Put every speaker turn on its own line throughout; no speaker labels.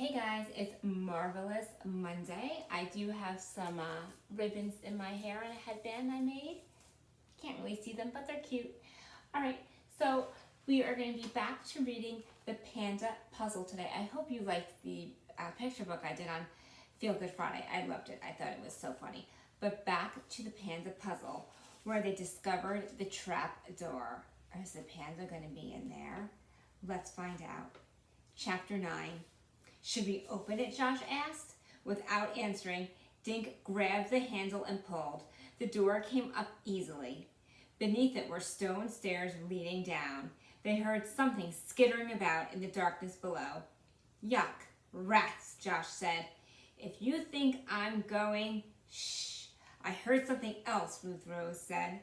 Hey guys, it's Marvelous Monday. I do have some ribbons in my hair and a headband I made. Can't really see them, but they're cute. All right, so we are going to be back to reading the Panda Puzzle today. I hope you liked the picture book I did on Feel Good Friday. I loved it. I thought it was so funny. But back to the Panda Puzzle, where they discovered the trap door. Is the panda going to be in there? Let's find out. Chapter 9. Should we open it? Josh asked. Without answering, Dink grabbed the handle and pulled. The door came up easily. Beneath it were stone stairs leading down. They heard something skittering about in the darkness below. Yuck, rats, Josh said. If you think I'm going, shh. I heard something else, Ruth Rose said.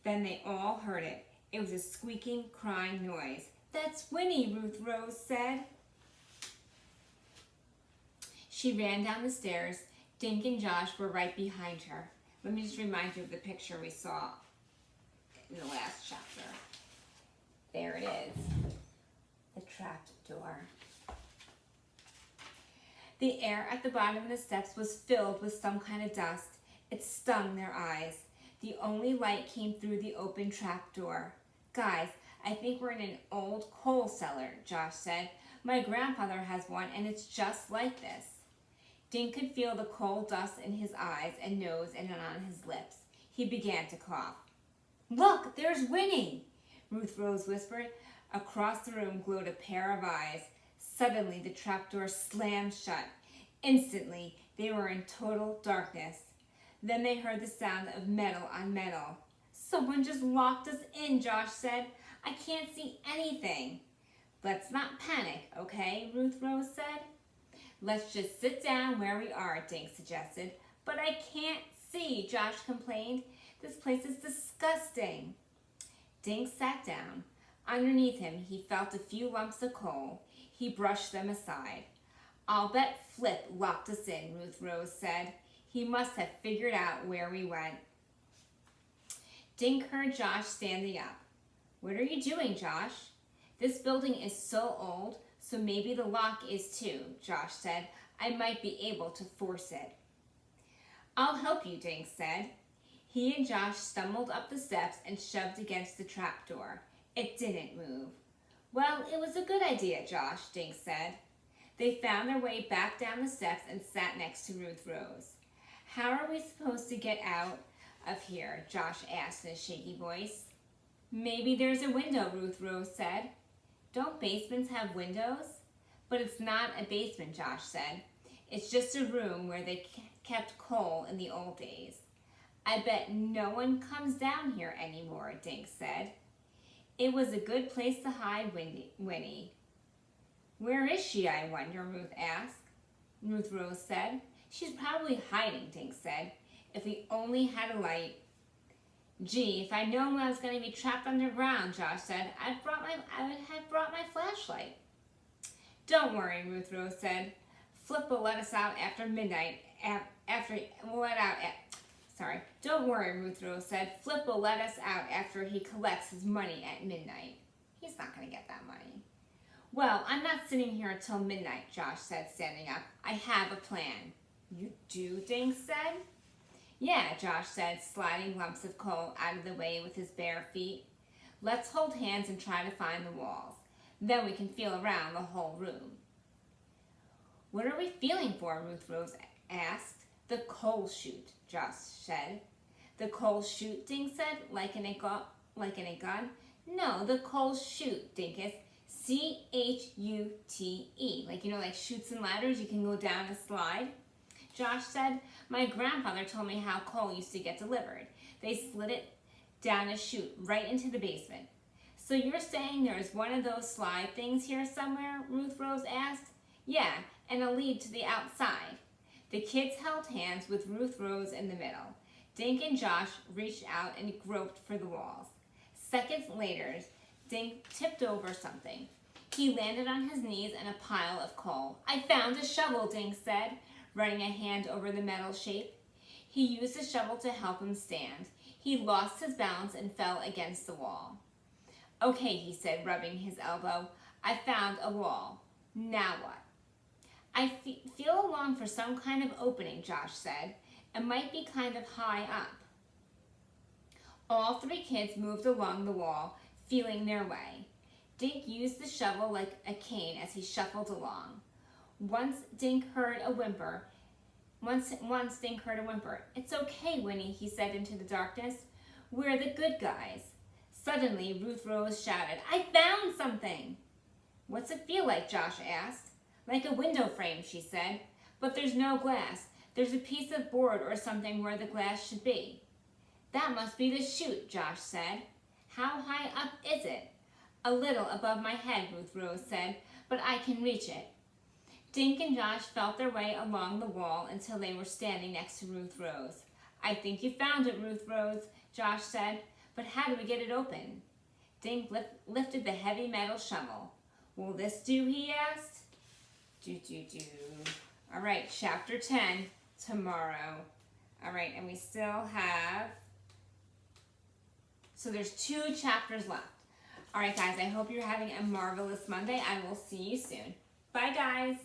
Then they all heard it. It was a squeaking, crying noise. That's Winnie, Ruth Rose said. She ran down the stairs. Dink and Josh were right behind her. Let me just remind you of the picture we saw in the last chapter. There it is, the trap door. The air at the bottom of the steps was filled with some kind of dust. It stung their eyes. The only light came through the open trap door. Guys, I think we're in an old coal cellar, Josh said. My grandfather has one and it's just like this. Dink could feel the coal dust in his eyes and nose and on his lips. He began to cough. Look, there's Winnie, Ruth Rose whispered. Across the room glowed a pair of eyes. Suddenly, the trapdoor slammed shut. Instantly, they were in total darkness. Then they heard the sound of metal on metal. Someone just locked us in, Josh said. I can't see anything. Let's not panic, okay, Ruth Rose said. Let's just sit down where we are, Dink suggested. But I can't see, Josh complained. This place is disgusting. Dink sat down. Underneath him, he felt a few lumps of coal. He brushed them aside. I'll bet Flip locked us in, Ruth Rose said. He must have figured out where we went. Dink heard Josh standing up. What are you doing, Josh? This building is so old, so maybe the lock is too, Josh said. I might be able to force it. I'll help you, Dink said. He and Josh stumbled up the steps and shoved against the trapdoor. It didn't move. Well, it was a good idea, Josh, Dink said. They found their way back down the steps and sat next to Ruth Rose. How are we supposed to get out of here? Josh asked in a shaky voice. Maybe there's a window, Ruth Rose said. Don't basements have windows? But it's not a basement, Josh said. It's just a room where they kept coal in the old days. I bet no one comes down here anymore, Dink said. It was a good place to hide Winnie. Where is she, I wonder, Ruth asked. Ruth Rose said. She's probably hiding, Dink said. If we only had a light. Gee, if I'd known I was going to be trapped underground, Josh said, I would have brought my flashlight. Don't worry, Ruth Rose said. Flip will let us out after midnight. Don't worry, Ruth Rose said. Flip will let us out after he collects his money at midnight. He's not going to get that money. Well, I'm not sitting here until midnight, Josh said, standing up. I have a plan. You do, Dink said. Yeah, Josh said, sliding lumps of coal out of the way with his bare feet. Let's hold hands and try to find the walls. Then we can feel around the whole room. What are we feeling for? Ruth Rose asked. The coal chute, Josh said. The coal chute, Dink said, like in a gun. No, the coal chute, Dinkus. C-H-U-T-E. Like chutes and ladders, you can go down a slide. Josh said, my grandfather told me how coal used to get delivered. They slid it down a chute right into the basement. So you're saying there's one of those slide things here somewhere? Ruth Rose asked. Yeah, and it'll lead to the outside. The kids held hands with Ruth Rose in the middle. Dink and Josh reached out and groped for the walls. Seconds later, Dink tipped over something. He landed on his knees in a pile of coal. I found a shovel, Dink said, running a hand over the metal shape. He used the shovel to help him stand. He lost his balance and fell against the wall. Okay, he said, rubbing his elbow. I found a wall. Now what? I feel along for some kind of opening, Josh said. It might be kind of high up. All three kids moved along the wall, feeling their way. Dink used the shovel like a cane as he shuffled along. Once Dink heard a whimper. Once Dink heard a whimper. "It's okay, Winnie," he said into the darkness. "We're the good guys." Suddenly, Ruth Rose shouted, "I found something!" "What's it feel like?" Josh asked. "Like a window frame," she said. "But there's no glass. There's a piece of board or something where the glass should be." "That must be the chute," Josh said. "How high up is it?" "A little above my head," Ruth Rose said, "but I can reach it." Dink and Josh felt their way along the wall until they were standing next to Ruth Rose. "I think you found it, Ruth Rose," Josh said, "but how do we get it open?" Dink lifted the heavy metal shovel. "Will this do?" he asked. All right, chapter 10 tomorrow. All right, and we still have, so there's 2 chapters left. All right, guys, I hope you're having a marvelous Monday. I will see you soon. Bye, guys.